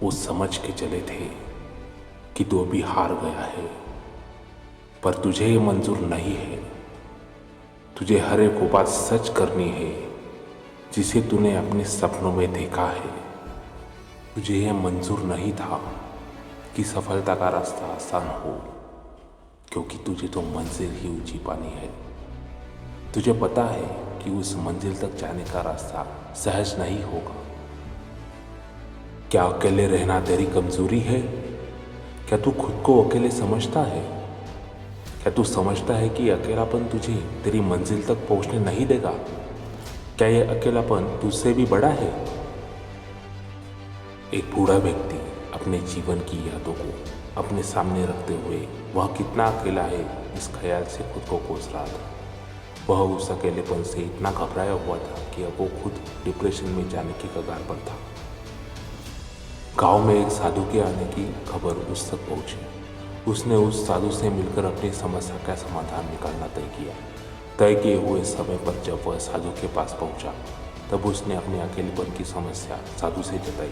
वो समझ के चले थे कि तू अभी हार गया है, पर तुझे ये मंजूर नहीं है। तुझे हर एक वो बात सच करनी है जिसे तूने अपने सपनों में देखा है। तुझे यह मंजूर नहीं था कि सफलता का रास्ता आसान हो, क्योंकि तुझे तो मंजिल ही ऊंची पानी है। तुझे पता है कि उस मंजिल तक जाने का रास्ता सहज नहीं होगा। क्या अकेले रहना तेरी कमजोरी है? क्या तू खुद को अकेले समझता है? क्या तू समझता है कि अकेलापन तुझे तेरी मंजिल तक पहुंचने नहीं देगा? क्या यह अकेलापन तुझसे भी बड़ा है? एक बूढ़ा व्यक्ति अपने जीवन की यादों को अपने सामने रखते हुए वह कितना अकेला है इस ख्याल से खुद को कोस रहा था। वह उस अकेलेपन से इतना घबराया हुआ था कि अब वो खुद डिप्रेशन में जाने की कगार पर था। गांव में एक साधु के आने की खबर उस तक पहुंची। उसने उस साधु से मिलकर अपनी समस्या का समाधान निकालना तय किया। तय किए हुए समय पर जब वह साधु के पास पहुंचा, तब उसने अपने अकेलेपन की समस्या साधु से जताई।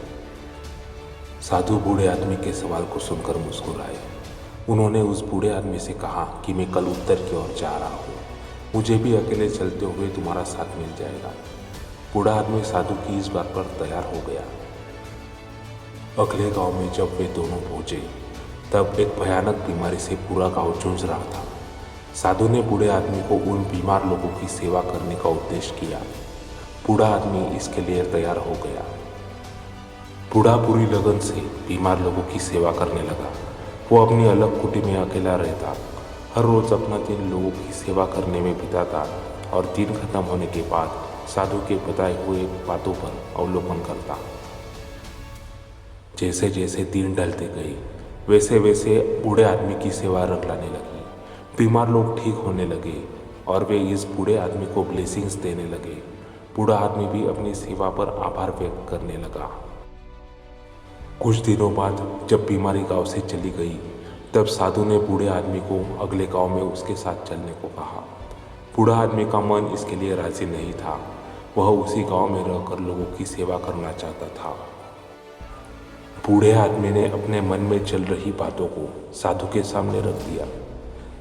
साधु बूढ़े आदमी के सवाल को सुनकर मुस्कुराए। उन्होंने उस बूढ़े आदमी से कहा कि मैं कल उत्तर की ओर जा रहा हूँ, मुझे भी अकेले चलते हुए तुम्हारा साथ मिल जाएगा। बूढ़ा आदमी साधु की इस बात पर तैयार हो गया। अगले गांव में जब वे दोनों पहुंचे, तब एक भयानक बीमारी से पूरा गांव जूझ रहा था। साधु ने बूढ़े आदमी को उन बीमार लोगों की सेवा करने का उपदेश किया। बूढ़ा आदमी इसके लिए तैयार हो गया। बूढ़ा पूरी लगन से बीमार लोगों की सेवा करने लगा। वो अपनी अलग कुटी में अकेला रहता, हर रोज अपना दिन लोगों की सेवा करने में बिताता और दिन खत्म होने के बाद साधु के बताए हुए बातों पर अवलोकन करता। जैसे जैसे दिन ढलते गए, वैसे वैसे बूढ़े आदमी की सेवा रंग लाने लगी। बीमार लोग ठीक होने लगे और वे इस बूढ़े आदमी को ब्लेसिंग्स देने लगे। बूढ़ा आदमी भी अपनी सेवा पर आभार व्यक्त करने लगा। कुछ दिनों बाद जब बीमारी गांव से चली गई, तब साधु ने बूढ़े आदमी को अगले गांव में उसके साथ चलने को कहा। बूढ़ा आदमी का मन इसके लिए राजी नहीं था। वह उसी गांव में रहकर लोगों की सेवा करना चाहता था। बूढ़े आदमी ने अपने मन में चल रही बातों को साधु के सामने रख दिया।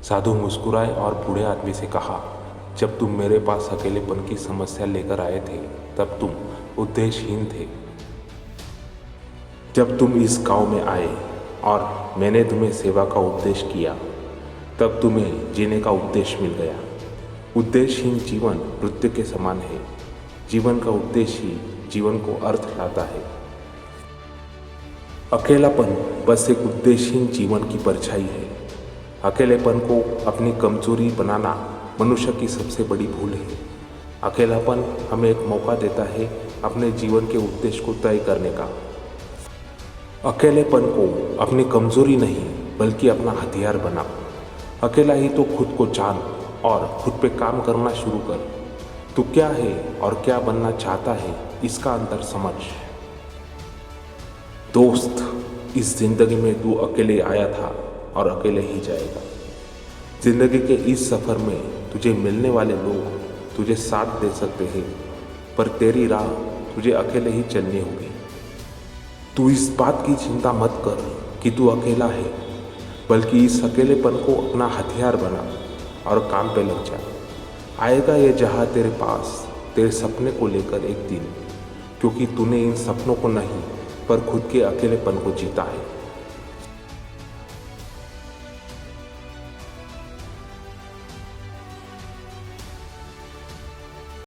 साधु मुस्कुराए और बूढ़े आदमी से कहा, जब तुम मेरे पास अकेलेपन की समस्या लेकर आए थे, तब तुम उद्देश्यहीन थे। जब तुम इस गांव में आए और मैंने तुम्हें सेवा का उपदेश किया, तब तुम्हें जीने का उद्देश्य मिल गया। उद्देश्यहीन जीवन मृत्यु के समान है। जीवन का उद्देश्य ही जीवन को अर्थ लाता है। अकेलापन बस एक उद्देश्यहीन जीवन की परछाई है। अकेलेपन को अपनी कमजोरी बनाना मनुष्य की सबसे बड़ी भूल है। अकेलापन हमें एक मौका देता है अपने जीवन के उद्देश्य को तय करने का। अकेलेपन को अपनी कमजोरी नहीं बल्कि अपना हथियार बना। अकेला ही तो खुद को जान और खुद पे काम करना शुरू कर। तू क्या है और क्या बनना चाहता है, इसका अंतर समझ। दोस्त, इस जिंदगी में तू अकेले आया था और अकेले ही जाएगा। जिंदगी के इस सफर में तुझे मिलने वाले लोग तुझे साथ दे सकते हैं, पर तेरी राह तुझे अकेले ही चलनी होगी। तू इस बात की चिंता मत कर कि तू अकेला है, बल्कि इस अकेलेपन को अपना हथियार बना और काम पे लग जा। आएगा ये जहां तेरे पास तेरे सपने को लेकर एक दिन, क्योंकि तूने इन सपनों को नहीं पर खुद के अकेलेपन को जीता है।